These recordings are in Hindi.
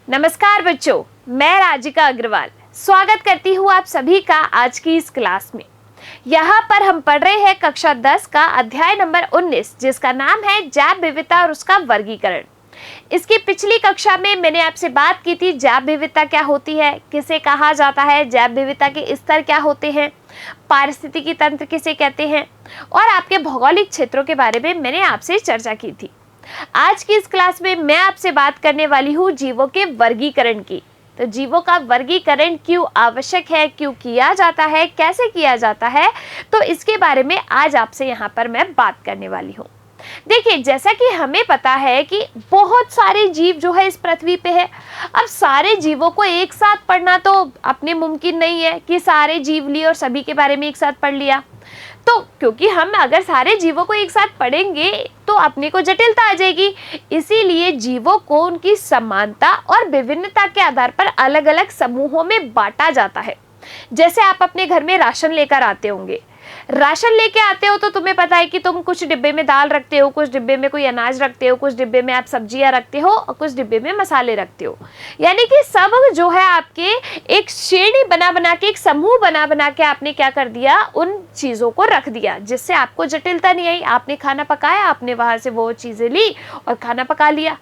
नमस्कार बच्चों, मैं राजिका अग्रवाल स्वागत करती हूँ आप सभी का आज की इस क्लास में। यहाँ पर हम पढ़ रहे हैं कक्षा 10 का अध्याय नंबर 19 जिसका नाम है जैव विविधता और उसका वर्गीकरण। इसकी पिछली कक्षा में मैंने आपसे बात की थी जैव विविधता क्या होती है, किसे कहा जाता है, जैव विविधता के स्तर क्या होते हैं, पारिस्थितिकी तंत्र किसे कहते हैं और आपके भौगोलिक क्षेत्रों के बारे में मैंने आपसे चर्चा की थी। आज की इस क्लास में मैं आपसे बात करने वाली हूँ जीवों के वर्गीकरण की। तो जीवों का वर्गीकरण क्यों आवश्यक है, क्यों किया जाता है, कैसे किया जाता है, तो इसके बारे में आज आपसे यहाँ पर मैं बात करने वाली हूँ। देखिए, जैसा कि हमें पता है कि बहुत सारे जीव जो है इस पृथ्वी पे है। अब सारे जीवों को एक साथ पढ़ना तो अपने मुमकिन नहीं है कि सारे जीव लिए और सभी के बारे में एक साथ पढ़ लिया। तो क्योंकि हम अगर सारे जीवों को एक साथ पढ़ेंगे तो अपने को जटिलता आ जाएगी, इसीलिए जीवों को उनकी समानता और विभिन्नता के आधार पर अलग अलग समूहों में बांटा जाता है। जैसे आप अपने घर में राशन लेकर आते होंगे, राशन लेके आते हो तो तुम्हें पता है कि तुम कुछ डिब्बे में दाल रखते हो, कुछ डिब्बे में कोई अनाज रखते हो, कुछ डिब्बे में आप सब्जियां रखते हो और कुछ डिब्बे में मसाले रखते हो। यानी कि सब जो है आपके एक श्रेणी बना बना के, एक समूह बना बना के आपने क्या कर दिया, उन चीज़ों को रख दिया जिससे आपको जटिलता नहीं आई। आपने खाना पकाया, आपने वहाँ से वो चीज़ें ली और खाना पका लिया।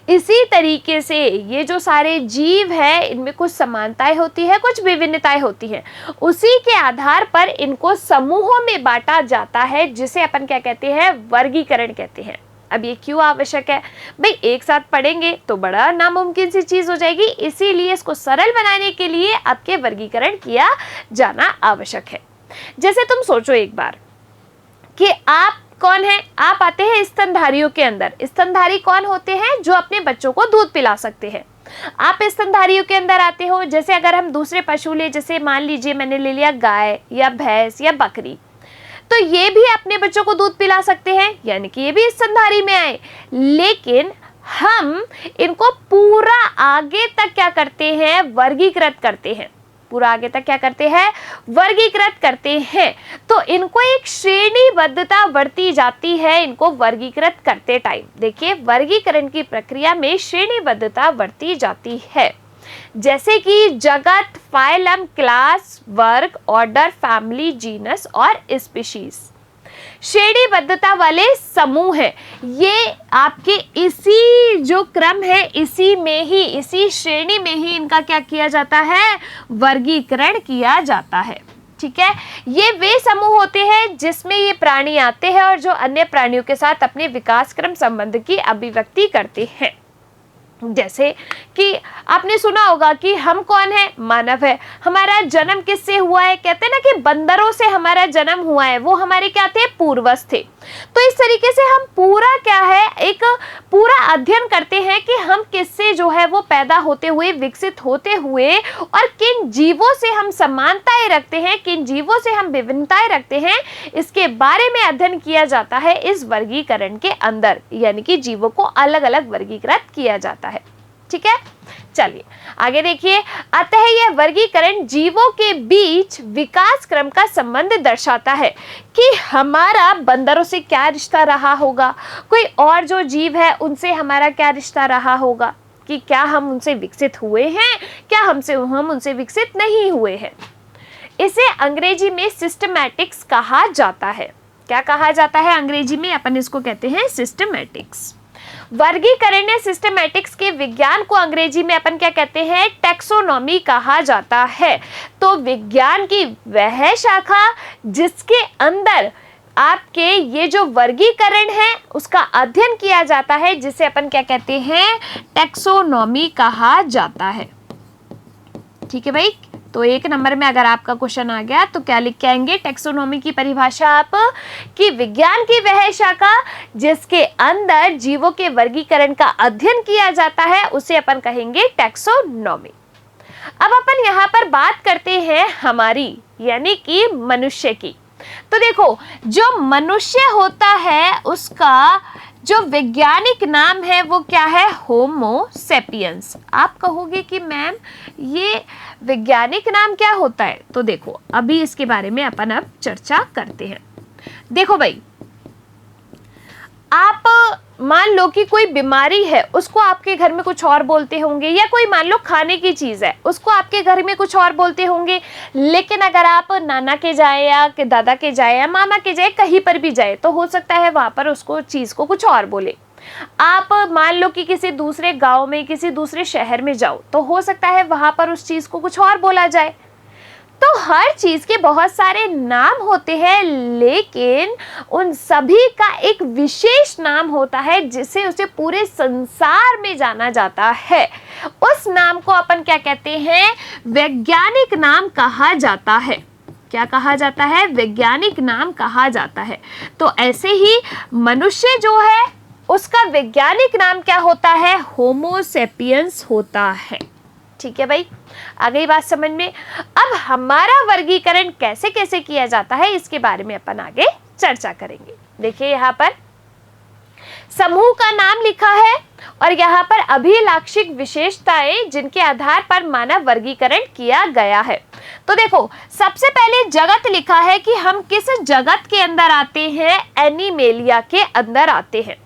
इसी तरीके से ये जो सारे जीव है इनमें कुछ समानताएं होती है, कुछ विभिन्नताएं होती हैं। उसी के आधार पर इनको समूहों में बांटा जाता है जिसे अपन क्या कहते हैं, वर्गीकरण कहते हैं। अब ये क्यों आवश्यक है भाई, एक साथ पढ़ेंगे तो बड़ा नामुमकिन सी चीज हो जाएगी, इसीलिए इसको सरल बनाने के लिए आपके वर्गीकरण किया जाना आवश्यक है। जैसे तुम सोचो एक बार कि आप कौन है, आप आते हैं स्तनधारियों के अंदर। स्तनधारी कौन होते हैं, जो अपने बच्चों को दूध पिला सकते हैं। आप स्तनधारियों के अंदर आते हो। जैसे अगर हम दूसरे पशु ले, जैसे मान लीजिए मैंने ले लिया गाय या भैंस या बकरी, तो ये भी अपने बच्चों को दूध पिला सकते हैं, यानी कि ये भी स्तनधारी में आए। लेकिन हम इनको पूरा आगे तक क्या करते हैं, वर्गीकृत करते हैं। पूरा आगे तक क्या करते हैं, वर्गीकृत करते हैं। तो इनको एक श्रेणीबद्धता बढ़ती जाती है इनको वर्गीकृत करते टाइम। देखिए, वर्गीकरण की प्रक्रिया में श्रेणीबद्धता बढ़ती जाती है, जैसे कि जगत, फाइलम, क्लास, वर्ग, ऑर्डर, फैमिली, जीनस और स्पीशीज। श्रेणीबद्धता वाले समूह है ये आपके इसी जो क्रम है, इसी में ही, इसी श्रेणी में ही इनका क्या किया जाता है, वर्गीकरण किया जाता है। ठीक है, ये वे समूह होते हैं जिसमें ये प्राणी आते हैं और जो अन्य प्राणियों के साथ अपने विकास क्रम संबंध की अभिव्यक्ति करते हैं। जैसे कि आपने सुना होगा कि हम कौन है, मानव है। हमारा जन्म किससे हुआ है, कहते हैं ना कि बंदरों से हमारा जन्म हुआ है। वो हमारे क्या थे, पूर्वज थे। तो इस तरीके से हम पूरा क्या है, एक पूरा अध्ययन करते हैं कि हम किससे जो है वो पैदा होते हुए, विकसित होते हुए, और किन जीवों से हम समानताएं रखते हैं, किन जीवों से हम विभिन्नताएं रखते हैं, इसके बारे में अध्ययन किया जाता है इस वर्गीकरण के अंदर। यानी कि जीवों को अलग अलग वर्गीकृत किया जाता है। ठीक है, चलिए आगे देखिए। अतः यह वर्गीकरण जीवों के बीच विकास क्रम का संबंध दर्शाता है कि हमारा बंदरों से क्या रिश्ता रहा होगा, कोई और जो जीव है उनसे हमारा क्या रिश्ता रहा होगा, कि क्या हम उनसे विकसित हुए हैं, क्या हम उनसे विकसित नहीं हुए हैं। इसे अंग्रेजी में सिस्टमैटिक्स कहा जाता है। क्या कहा जाता है अंग्रेजी में, अपन इसको कहते हैं सिस्टमैटिक्स। वर्गीकरण या सिस्टमैटिक्स के विज्ञान को अंग्रेजी में अपन क्या कहते हैं, टैक्सोनॉमी कहा जाता है। तो विज्ञान की वह शाखा जिसके अंदर आपके ये जो वर्गीकरण है उसका अध्ययन किया जाता है, जिसे अपन क्या कहते हैं, टैक्सोनॉमी कहा जाता है। ठीक है भाई, तो एक नंबर में अगर आपका क्वेश्चन आ गया तो क्या लिख के आएंगे, टैक्सोनॉमी की परिभाषा आप, कि विज्ञान की वह शाखा जिसके अंदर जीवों के वर्गीकरण का अध्ययन किया जाता है उसे अपन कहेंगे टैक्सोनॉमी। अब अपन यहाँ पर बात करते हैं हमारी, यानी कि मनुष्य की। तो देखो, जो मनुष्य होता है उसका जो वैज्ञानिक नाम है वो क्या है, होमो सेपियंस। आप कहोगे कि मैम ये वैज्ञानिक नाम क्या होता है, तो देखो अभी इसके बारे में अपन अब चर्चा करते हैं। देखो भाई, आप मान लो कि कोई बीमारी है, उसको आपके घर में कुछ और बोलते होंगे, या कोई मान लो खाने की चीज़ है, उसको आपके घर में कुछ और बोलते होंगे। लेकिन अगर आप नाना के जाए या कि दादा के जाए या मामा के जाए, कहीं पर भी जाए, तो हो सकता है वहाँ पर उसको चीज़ को कुछ और बोले। आप मान लो कि किसी दूसरे गांव में, किसी दूसरे शहर में जाओ, तो हो सकता है वहाँ पर उस चीज़ को कुछ और बोला जाए। तो हर चीज के बहुत सारे नाम होते हैं, लेकिन उन सभी का एक विशेष नाम होता है जिसे उसे पूरे संसार में जाना जाता है। उस नाम को अपन क्या कहते हैं? वैज्ञानिक नाम कहा जाता है। क्या कहा जाता है? वैज्ञानिक नाम कहा जाता है। तो ऐसे ही मनुष्य जो है उसका वैज्ञानिक नाम क्या होता है? होमो सेपियंस होता है। ठीक है भाई, आ गई बात समझ में। अब हमारा वर्गीकरण कैसे कैसे किया जाता है इसके बारे में अपन आगे चर्चा करेंगे। देखिए यहाँ पर समूह का नाम लिखा है और यहाँ पर अभिलाक्षिक विशेषताएं जिनके आधार पर मानव वर्गीकरण किया गया है। तो देखो, सबसे पहले जगत लिखा है कि हम किस जगत के अंदर आते हैं? एनिमेलिया के अंदर आते हैं।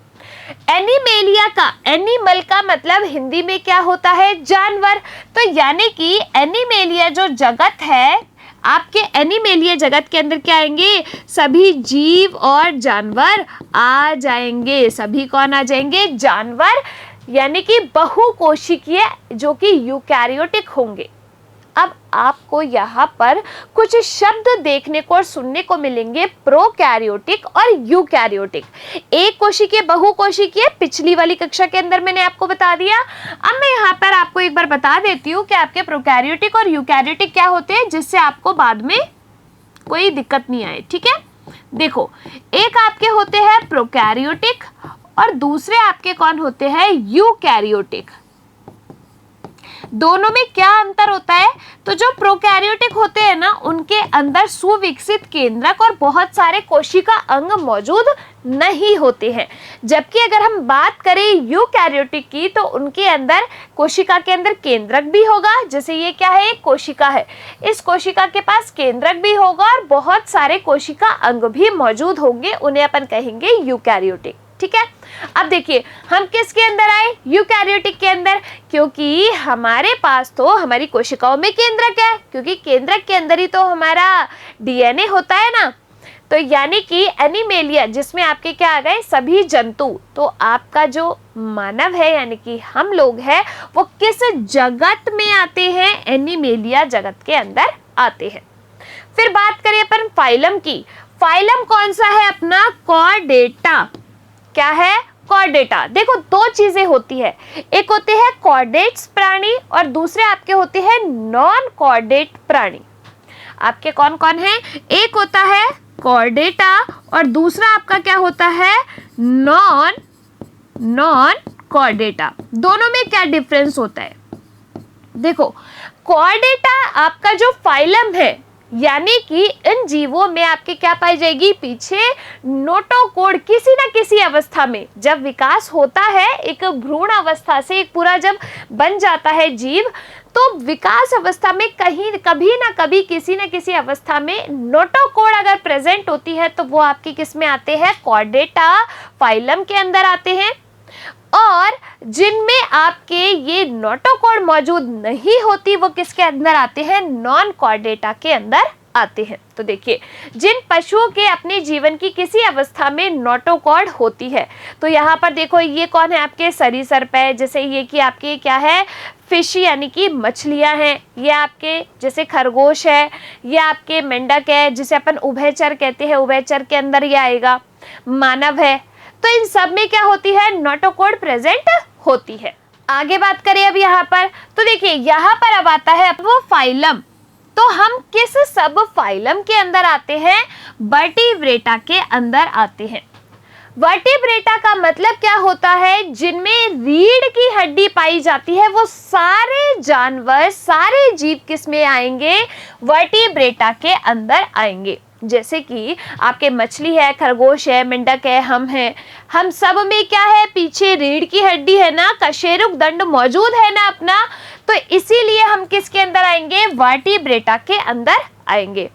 एनिमेलिया का, एनिमल का मतलब हिंदी में क्या होता है? जानवर। तो यानी कि एनिमेलिया जो जगत है, आपके एनिमेलिया जगत के अंदर क्या आएंगे? सभी जीव और जानवर आ जाएंगे। सभी कौन आ जाएंगे? जानवर, यानी कि बहुकोशिकीय, जो कि यूकैरियोटिक होंगे। अब आपको यहाँ पर कुछ शब्द देखने को और सुनने को मिलेंगे, प्रोकैरियोटिक और यूकैरियोटिक। एक कोशिकीय, बहुकोशिकीय पिछली वाली कक्षा के अंदर मैंने आपको बता दिया। अब मैं यहाँ पर आपको एक बार बता देती हूँ कि आपके प्रोकैरियोटिक और यूकैरियोटिक क्या होते हैं, जिससे आपको बाद में कोई दिक्कत नहीं आए। ठीक है, देखो, एक आपके होते हैं प्रोकैरियोटिक और दूसरे आपके कौन होते हैं? यूकैरियोटिक। दोनों में क्या अंतर होता है? तो जो प्रोकैरियोटिक होते हैं ना, उनके अंदर सुविकसित केंद्रक और बहुत सारे कोशिका अंग मौजूद नहीं होते हैं। जबकि अगर हम बात करें यूकैरियोटिक की, तो उनके अंदर कोशिका के अंदर केंद्रक भी होगा। जैसे ये क्या है? एक कोशिका है, इस कोशिका के पास केंद्रक भी होगा और बहुत सारे कोशिका अंग भी मौजूद होंगे, उन्हें अपन कहेंगे यूकैरियोटिक। ठीक है, अब देखिए हम किसके अंदर आए? यूकैरियोटिक के अंदर, क्योंकि हमारे पास तो हमारी कोशिकाओं में केंद्रक है, क्योंकि केंद्रक के अंदर ही तो हमारा डीएनए होता है ना। तो यानी कि एनिमेलिया, जिसमें आपके क्या आ गए? सभी जंतु। तो आपका जो मानव है, यानी कि हम लोग हैं, वो किस जगत में आते हैं? एनिमेलिया जगत के अंदर आते हैं। फिर बात करें अपन फाइलम की। फाइलम कौन सा है अपना? कॉर्डेटा। क्या है? कॉर्डेटा। देखो, दो चीजें होती है, एक होते हैं कॉर्डेट्स प्राणी और दूसरे आपके होते हैं नॉन कॉर्डेट प्राणी। आपके कौन कौन है? एक होता है कॉर्डेटा और दूसरा आपका क्या होता है? Non Chordata. दोनों में क्या डिफरेंस होता है? देखो, कॉर्डेटा आपका जो फाइलम है, यानी कि इन जीवों में आपके क्या पाई जाएगी? पीछे नोटोकोड किसी न किसी अवस्था में, जब विकास होता है एक भ्रूण अवस्था से, एक पूरा जब बन जाता है जीव, तो विकास अवस्था में कहीं कभी ना कभी किसी न किसी अवस्था में नोटोकोड अगर प्रेजेंट होती है, तो वो आपके किस में आते हैं? कॉर्डेटा फाइलम के अंदर आते हैं। और जिनमें आपके ये नोटोकोड मौजूद नहीं होती, वो किसके अंदर आते हैं? नॉन कॉर्डेटा के अंदर आते हैं। तो देखिए, जिन पशुओं के अपने जीवन की किसी अवस्था में नोटोकोड होती है, तो यहाँ पर देखो ये कौन है? आपके सरीसृप है। जैसे ये कि आपके क्या है? फिश, यानी कि मछलियाँ हैं। ये आपके जैसे खरगोश है, ये आपके मेंढक है, जिसे अपन उभयचर कहते हैं, उभयचर के अंदर ये आएगा। मानव है। तो इन सब में क्या होती है? नोटोकोड प्रेजेंट होती है। आगे बात करें अब यहाँ पर, तो देखिए यहाँ पर अब आता है वो फाइलम। तो हम किस सब फाइलम के अंदर आते हैं? वर्टिब्रेटा के अंदर आते हैं। वर्टिब्रेटा का मतलब क्या होता है? जिनमें रीढ़ की हड्डी पाई जाती है, वो सारे जानवर, सारे जीव किस में आएंगे? वर्टिब्रेटा के अंदर आएंगे। जैसे कि आपके मछली है, खरगोश है, मेंढक है, हम हैं, हम सब में क्या है? पीछे रीढ़ की हड्डी है ना, कशेरुक दंड मौजूद है ना अपना, तो इसीलिए हम किसके अंदर आएंगे? वर्टिब्रेटा के अंदर आएंगे।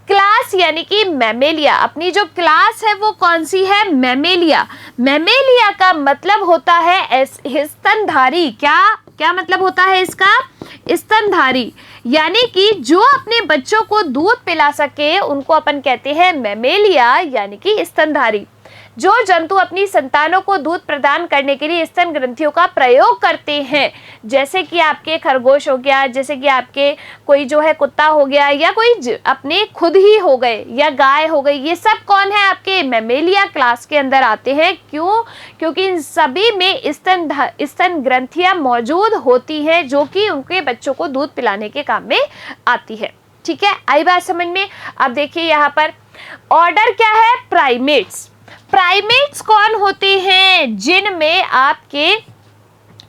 क्लास यानी कि मैमेलिया। अपनी जो क्लास है वो कौन सी है? मैमेलिया। मैमेलिया का मतलब होता है स्तनधारी। क्या मतलब होता है इसका? स्तनधारी, यानी कि जो अपने बच्चों को दूध पिला सके उनको अपन कहते हैं मैमेलिया यानी कि स्तनधारी। जो जंतु अपनी संतानों को दूध प्रदान करने के लिए स्तन ग्रंथियों का प्रयोग करते हैं, जैसे कि आपके खरगोश हो गया, जैसे कि आपके कोई जो है कुत्ता हो गया, या कोई अपने खुद ही हो गए, या गाय हो गई, ये सब कौन है? आपके मैमेलिया क्लास के अंदर आते हैं। क्यों? क्योंकि इन सभी में स्तन ग्रंथियां मौजूद होती हैं जो कि उनके बच्चों को दूध पिलाने के काम में आती है। ठीक है, आई बात समझ में? अब देखिए यहाँ पर ऑर्डर क्या है? प्राइमेट्स। प्राइमेट्स कौन होते हैं? जिनमें आपके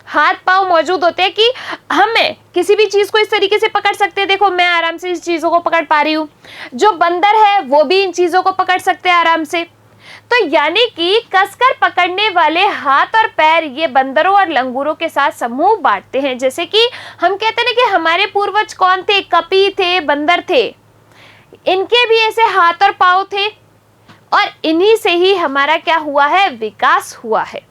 हाथ पांव मौजूद होते हैं कि हमें किसी भी चीज को इस तरीके से पकड़ सकते हैं। देखो मैं आराम से इस चीजों को पकड़ पा रही हूँ, जो बंदर है वो भी इन चीजों को पकड़ सकते हैं आराम से। तो यानी कि कसकर पकड़ने वाले हाथ और पैर ये बंदरों और लंगूरों के साथ समूह बांटते हैं। जैसे कि हम कहते हैं कि हमारे पूर्वज कौन थे? कपी थे, बंदर थे, इनके भी ऐसे हाथ और पांव थे और इन्हीं से ही हमारा क्या हुआ है? विकास हुआ है।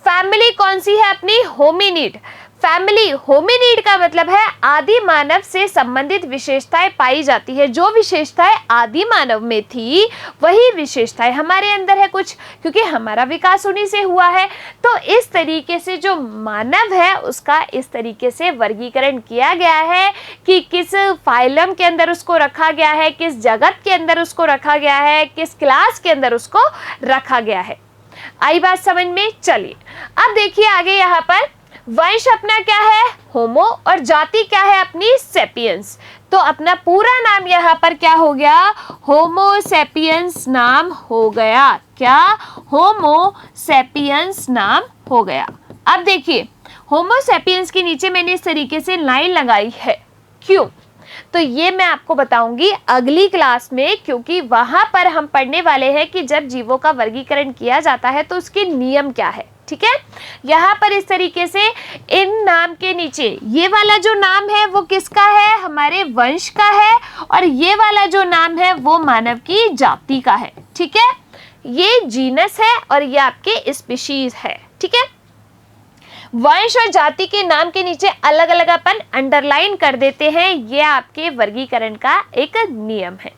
फैमिली कौन सी है अपनी? होमिनिड। फैमिली, होमिनिड का मतलब है आदि मानव से संबंधित विशेषताएं पाई जाती है। जो विशेषताएं आदि मानव में थी वही विशेषताएं हमारे अंदर है कुछ, क्योंकि हमारा विकास उन्हीं से हुआ है। तो इस तरीके से जो मानव है उसका इस तरीके से वर्गीकरण किया गया है कि किस फाइलम के अंदर उसको रखा गया है, किस जगत के अंदर उसको रखा गया है, किस क्लास के अंदर उसको रखा गया है। आई बात समझ में? चलिए अब देखिए आगे यहाँ पर वंश अपना क्या है? होमो, और जाति क्या है अपनी? सेपियंस। तो अपना पूरा नाम यहाँ पर क्या हो गया? होमो सेपियंस नाम हो गया। क्या? होमो सेपियंस नाम हो गया। अब देखिए होमो सेपियंस के नीचे मैंने इस तरीके से लाइन लगाई है। क्यों? तो ये मैं आपको बताऊंगी अगली क्लास में, क्योंकि वहां पर हम पढ़ने वाले हैं कि जब जीवों का वर्गीकरण किया जाता है तो उसके नियम क्या है। ठीक है, यहाँ पर इस तरीके से इन नाम के नीचे ये वाला जो नाम है वो किसका है? हमारे वंश का है, और ये वाला जो नाम है वो मानव की जाति का है। ठीक है, ये जीनस है और ये आपके स्पीशीज है। ठीक है, वंश और जाति के नाम के नीचे अलग अलग अपन अंडरलाइन कर देते हैं। ये आपके वर्गीकरण का एक नियम है।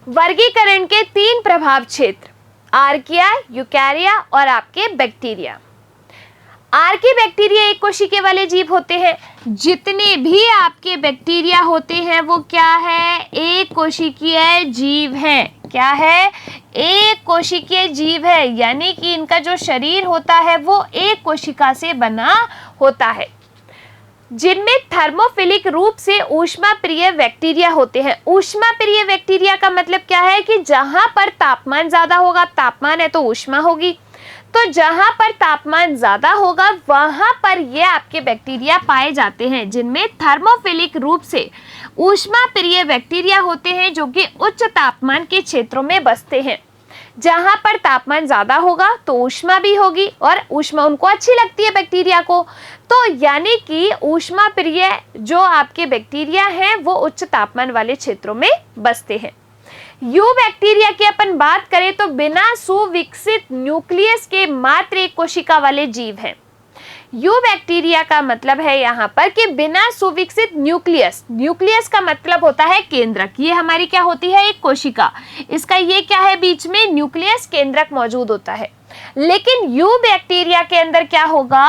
वर्गीकरण के 3 प्रभाव क्षेत्र, आर्किया, यूकैरिया और आपके बैक्टीरिया। आर्की बैक्टीरिया एक कोशिकीय वाले जीव होते हैं। जितने भी आपके बैक्टीरिया होते हैं वो क्या है? एक कोशिकीय जीव है। क्या है? एक कोशिकीय जीव है, यानी कि इनका जो शरीर होता है वो एक कोशिका से बना होता है। जिनमें थर्मोफिलिक रूप से ऊष्मा प्रिय बैक्टीरिया होते हैं। ऊष्मा प्रिय बैक्टीरिया का मतलब क्या है? कि जहां पर तापमान ज्यादा होगा, तापमान है तो ऊष्मा होगी, तो जहां पर तापमान ज्यादा होगा वहां पर ये आपके बैक्टीरिया पाए जाते हैं, जिनमें थर्मोफिलिक रूप से ऊष्मा प्रिय बैक्टीरिया होते हैं जो कि उच्च तापमान के क्षेत्रों में बसते हैं। जहां पर तापमान ज्यादा होगा तो ऊष्मा भी होगी, और ऊष्मा उनको अच्छी लगती है बैक्टीरिया को। तो यानी कि ऊष्मा प्रिय जो आपके बैक्टीरिया हैं वो उच्च तापमान वाले क्षेत्रों में बसते हैं। यू बैक्टीरिया की अपन बात करें तो बिना सुविकसित न्यूक्लियस के मात्र एक कोशिका वाले जीव हैं। यू बैक्टीरिया का मतलब है यहाँ पर कि बिना सुविकसित न्यूक्लियस, न्यूक्लियस का मतलब होता है केंद्रक। ये हमारी क्या होती है? एक कोशिका। इसका ये क्या है? बीच में न्यूक्लियस केंद्रक मौजूद होता है। लेकिन यू बैक्टीरिया के अंदर क्या होगा?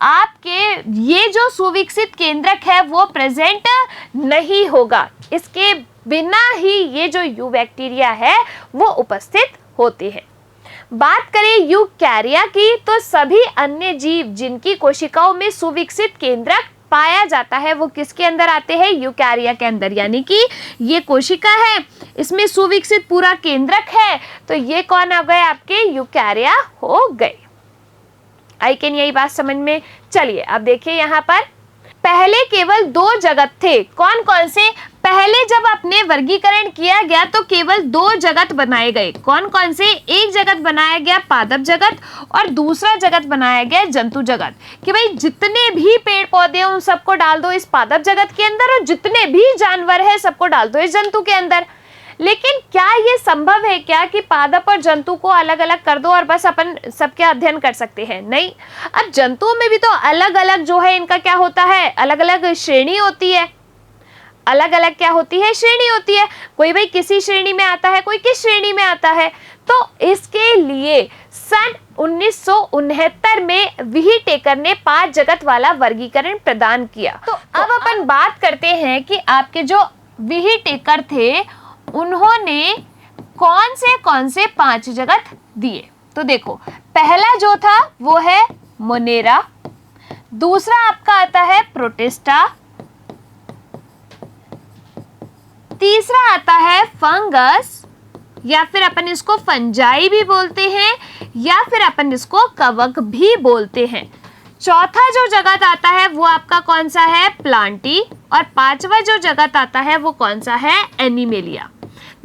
आपके ये जो सुविकसित केंद्रक है वो प्रेजेंट नहीं होगा। इसके बिना ही ये जो यू बैक्टीरिया है वो उपस्थित होते हैं। बात करें यूकैरिया की तो सभी अन्य जीव जिनकी कोशिकाओं में सुविकसित केंद्रक पाया जाता है वो किसके अंदर आते हैं? यूकैरिया के अंदर। यानी कि ये कोशिका है, इसमें सुविकसित पूरा केंद्रक है, तो ये कौन आ गए? आपके यूकैरिया हो गए। आई कैन यही बात समझ में? चलिए अब देखिए यहाँ पर पहले केवल 2 जगत थे। कौन कौन से? पहले जब अपने वर्गीकरण किया गया तो केवल 2 जगत बनाए गए। कौन कौन से? एक जगत बनाया गया पादप जगत, और दूसरा जगत बनाया गया जंतु जगत। कि भाई जितने भी पेड़ पौधे हैं उन सबको डाल दो इस पादप जगत के अंदर, और जितने भी जानवर है सबको डाल दो इस जंतु के अंदर। लेकिन क्या ये संभव है क्या कि पादप और जंतु को अलग अलग कर दो और बस अपन सबके अध्ययन कर सकते हैं? नहीं। अब जंतुओं में भी तो अलग अलग जो है इनका क्या होता है, अलग अलग श्रेणी होती है। अलग अलग क्या होती है, श्रेणी होती है। कोई भाई किसी श्रेणी में आता है, कोई किस श्रेणी में आता है। तो इसके लिए सन 1969 में व्हीटेकर ने 5 जगत वाला वर्गीकरण प्रदान किया। तो अब अपन बात करते हैं कि आपके जो व्हीटेकर थे उन्होंने कौन से 5 जगत दिए। तो देखो, पहला जो था वो है मोनेरा, दूसरा आपका आता है प्रोटिस्टा, तीसरा आता है फंगस या फिर अपन इसको फंजाई भी बोलते हैं या फिर अपन इसको कवक भी बोलते हैं। चौथा जो जगत आता है वो आपका कौन सा है, प्लांटी, और पांचवा जो जगत आता है वो कौन सा है, एनिमेलिया।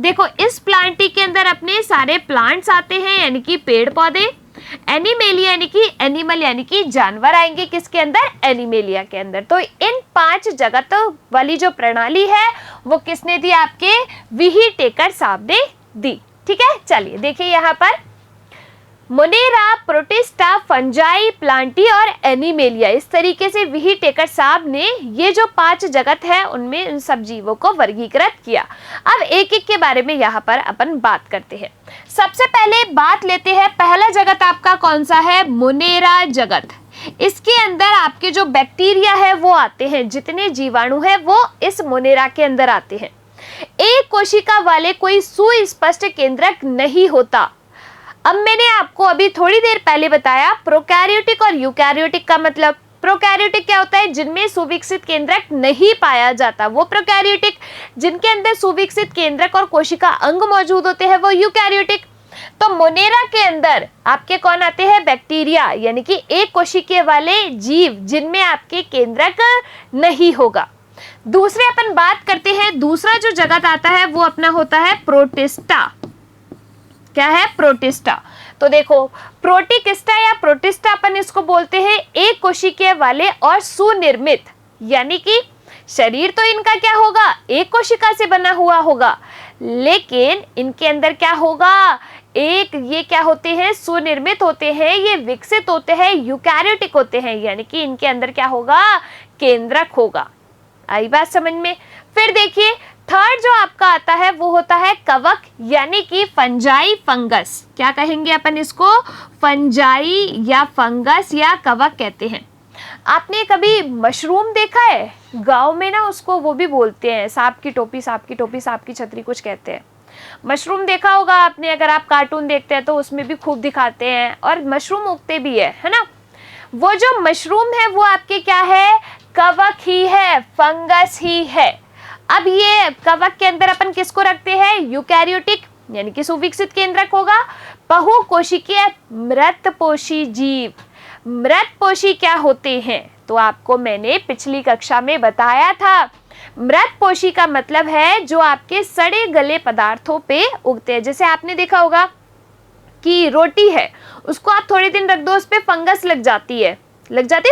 देखो, इस प्लांटी के अंदर अपने सारे प्लांट्स आते हैं यानी कि पेड़ पौधे। एनिमेलिया यानी कि एनिमल यानी कि जानवर आएंगे किसके अंदर, एनिमेलिया के अंदर। तो इन 5 जगत वाली जो प्रणाली है वो किसने दी, आपके व्हीटेकर साहब ने दी। ठीक है, चलिए देखिए यहाँ पर मोनेरा, प्रोटिस्टा, फंजाई, प्लांटी और एनिमेलिया, इस तरीके से व्हीटेकर साहब ने ये जो 5 जगत है उनमें उन सब जीवों को वर्गीकृत किया। अब एक एक के बारे में यहाँ पर अपन बात करते हैं। सबसे पहले बात लेते हैं, पहला जगत आपका कौन सा है, मोनेरा जगत। इसके अंदर आपके जो बैक्टीरिया है वो आते हैं, जितने जीवाणु है वो इस मोनेरा के अंदर आते हैं। एक कोशिका वाले कोई सुस्पष्ट केंद्रक नहीं होता। अब मैंने आपको अभी थोड़ी देर पहले बताया प्रोकैरियोटिक और यूकैरियोटिक का मतलब। प्रोकैरियोटिक क्या होता है, जिनमें सुविकसित केंद्रक नहीं पाया जाता वो प्रोकैरियोटिक, जिनके अंदर सुविकसित केंद्रक और कोशिका अंग मौजूद होते हैं वो यूकैरियोटिक। तो मोनेरा के अंदर आपके कौन आते हैं, बैक्टीरिया, यानी कि एक कोशिकीय वाले जीव जिनमें आपके केंद्रक नहीं होगा। दूसरे अपन बात करते हैं, दूसरा जो जगत आता है वो अपना होता है प्रोटिस्टा। क्या है, प्रोटिस्टा। तो देखो, प्रोटिकिस्टा या प्रोटिस्टा अपन इसको बोलते हैं एक कोशिकीय वाले और सुनिर्मित, यानी कि शरीर तो इनका क्या होगा, एक कोशिका से बना हुआ होगा, लेकिन इनके अंदर क्या होगा, एक ये क्या होते हैं, सुनिर्मित होते हैं, ये विकसित होते हैं, यूकैरियोटिक होते हैं, यानी कि इनके अंदर क्या होगा, केंद्रक होगा। आई बात समझ में। फिर देखिए, थर्ड जो आपका आता है वो होता है कवक, यानी कि फंजाई, फंगस। क्या कहेंगे अपन इसको, फंजाई या फंगस या कवक कहते हैं। आपने कभी मशरूम देखा है, गांव में ना उसको वो भी बोलते हैं, सांप की टोपी, सांप की टोपी, सांप की छतरी कुछ कहते हैं। मशरूम देखा होगा आपने, अगर आप कार्टून देखते हैं तो उसमें भी खूब दिखाते हैं, और मशरूम उगते भी है ना। वो जो मशरूम है वो आपके क्या है, कवक ही है, फंगस ही है। अब ये कवक के अंदर अपन किसको रखते हैं, यूकैरियोटिक, यानी कि सुविकसित केंद्रक होगा। बहुकोशिकीय मृतपोषी जीव। मृतपोषी क्या होते हैं, तो आपको मैंने पिछली कक्षा में बताया था। मृतपोषी का मतलब है जो आपके सड़े गले पदार्थों पे उगते हैं। जैसे आपने देखा होगा कि रोटी है, उसको आप थोड़े दिन रख दो, उस पे फंगस लग जाती है,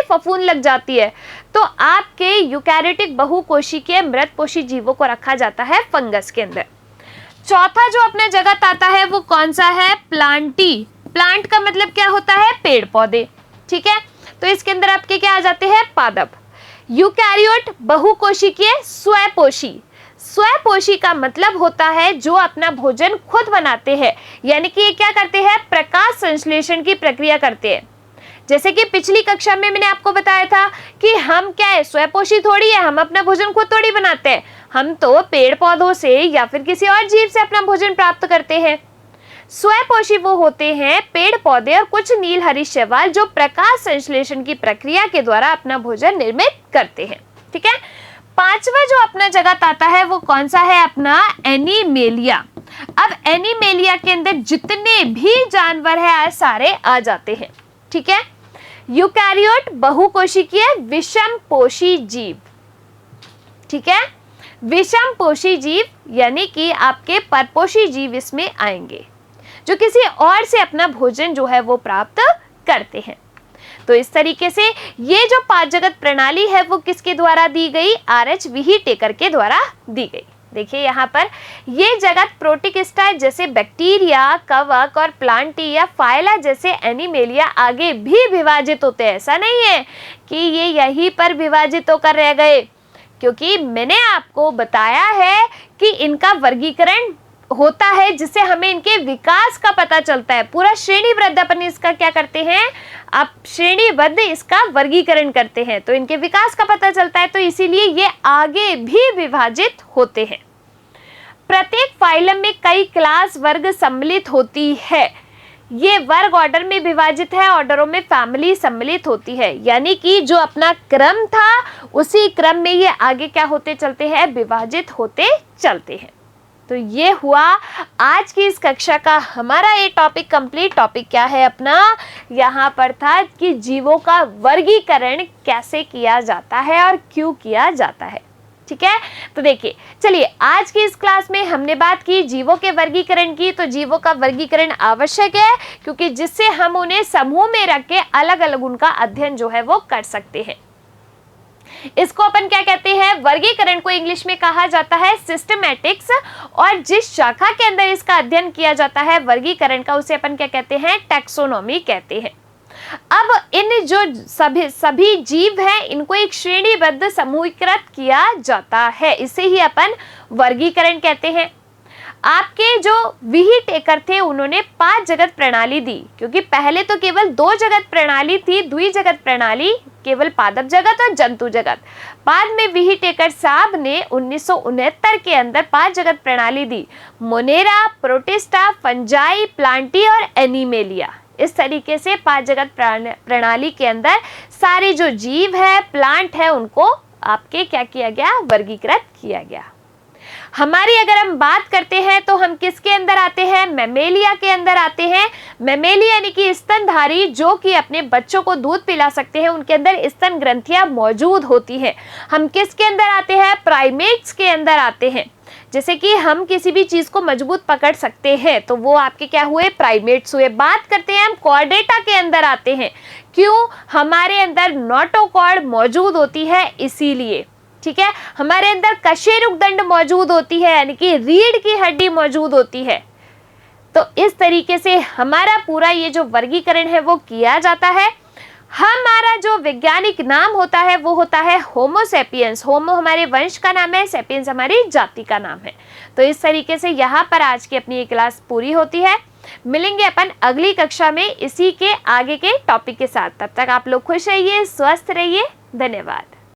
फफूंद लग जाती है। तो आपके यूकैरियोटिक बहुकोशिकीय मृतपोषी जीवों को रखा जाता है फंगस के अंदर। चौथा जो अपने जगत आता है वो कौन सा है, प्लांटी। प्लांट का मतलब क्या होता है, पेड़ पौधे। ठीक है, तो इसके अंदर आपके क्या आ जाते हैं, पादप। यूकैरियोट बहुकोशिकीय स्वपोषी। स्वपोषी का मतलब होता है जो अपना भोजन खुद बनाते हैं, यानी कि ये क्या करते हैं, प्रकाश संश्लेषण की प्रक्रिया करते हैं। जैसे कि पिछली कक्षा में मैंने आपको बताया था कि हम क्या है, स्वपोषी थोड़ी है, हम अपना भोजन खुद थोड़ी बनाते हैं, हम तो पेड़ पौधों से या फिर किसी और जीव से अपना भोजन प्राप्त करते हैं। स्वपोषी वो होते हैं पेड़ पौधे और कुछ नील हरित शैवाल जो प्रकाश संश्लेषण की प्रक्रिया के द्वारा अपना भोजन निर्मित करते हैं। ठीक है, पांचवा जो अपना जगत आता है वो कौन सा है, अपना एनिमेलिया। अब एनिमेलिया के अंदर जितने भी जानवर है सारे आ जाते हैं। ठीक है, यूकैरियोट बहुकोशिकीय विषमपोषी जीव। ठीक है, विषमपोषी जीव यानी कि आपके परपोषी जीव इसमें आएंगे, जो किसी और से अपना भोजन जो है वो प्राप्त करते हैं। तो इस तरीके से ये जो 5 जगत प्रणाली है वो किसके द्वारा दी गई, आर एच व्हीटेकर के द्वारा दी गई। देखिए यहाँ पर ये जगत प्रोटिस्टा जैसे बैक्टीरिया, कवक और प्लांटिया, फाइला जैसे एनिमेलिया आगे भी विभाजित होते हैं। ऐसा नहीं है कि ये यहीं पर विभाजित होकर रह गए, क्योंकि मैंने आपको बताया है कि इनका वर्गीकरण होता है जिससे हमें इनके विकास का पता चलता है। पूरा श्रेणीबद्ध अपन इसका क्या करते हैं, आप श्रेणीबद्ध इसका वर्गीकरण करते हैं तो इनके विकास का पता चलता है, तो इसीलिए ये आगे भी विभाजित होते हैं। प्रत्येक फाइलम में कई क्लास वर्ग सम्मिलित होती है। ये वर्ग ऑर्डर में विभाजित है, ऑर्डरों में फैमिली सम्मिलित होती है, यानी कि जो अपना क्रम था उसी क्रम में ये आगे क्या होते चलते हैं, विभाजित होते चलते हैं। तो ये हुआ आज की इस कक्षा का हमारा ये टॉपिक कंप्लीट। टॉपिक क्या है अपना, यहाँ पर था कि जीवों का वर्गीकरण कैसे किया जाता है और क्यों किया जाता है। ठीक है, तो देखिए चलिए आज की इस क्लास में हमने बात की जीवों के वर्गीकरण की। तो जीवों का वर्गीकरण आवश्यक है क्योंकि जिससे हम उन्हें समूह में रख के अलग अलग उनका अध्ययन जो है वो कर सकते हैं। इसको अपन क्या कहते हैं, वर्गीकरण को इंग्लिश में कहा जाता है सिस्टमैटिक्स, और जिस शाखा के अंदर इसका अध्ययन किया जाता है वर्गीकरण का उसे अपन क्या कहते हैं, टैक्सोनॉमी कहते हैं। अब इन जो सभी जीव हैं इनको एक श्रेणीबद्ध समूहीकृत किया जाता है, इसे ही अपन वर्गीकरण कहते हैं। आपके जो व्हीट टेकर थे उन्होंने 5 जगत प्रणाली दी, क्योंकि पहले तो केवल 2 जगत प्रणाली थी, द्विजगत प्रणाली, केवल पादप जगत और जंतु जगत। बाद में व्हीट टेकर साहब ने 1969 के अंदर 5 जगत प्रणाली दी, मोनेरा, प्रोटिस्टा, फंजाई, प्लांटी और एनिमेलिया। इस तरीके से 5 जगत प्रणाली के अंदर सारे जो जीव है, प्लांट है, उनको आपके क्या किया गया, वर्गीकृत किया गया। हमारी अगर हम बात करते हैं तो हम किसके अंदर आते हैं, मैमेलिया के अंदर आते हैं। मैमेलिया यानी कि स्तनधारी जो कि अपने बच्चों को दूध पिला सकते हैं, उनके अंदर स्तन ग्रंथियां मौजूद होती हैं। हम किसके अंदर आते हैं, प्राइमेट्स के अंदर आते हैं। जैसे कि हम किसी भी चीज को मजबूत पकड़ सकते हैं तो वो आपके क्या हुए, प्राइमेट्स हुए। बात करते हैं हम कॉर्डेटा के अंदर आते हैं, क्यों, हमारे अंदर नोटोकॉर्ड मौजूद होती है इसीलिए। ठीक है, हमारे अंदर कशेरुकदंड मौजूद होती है यानी कि रीढ़ की हड्डी मौजूद होती है। तो इस तरीके से हमारा पूरा ये जो वर्गीकरण है वो किया जाता है। हमारा जो वैज्ञानिक नाम होता है वो होता है होमो सेपियंस। होमो हमारे वंश का नाम है, सेपियंस हमारी जाति का नाम है। तो इस तरीके से यहाँ पर आज की अपनी ये क्लास पूरी होती है। मिलेंगे अपन अगली कक्षा में इसी के आगे के टॉपिक के साथ। तब तक आप लोग खुश रहिए, स्वस्थ रहिए। धन्यवाद।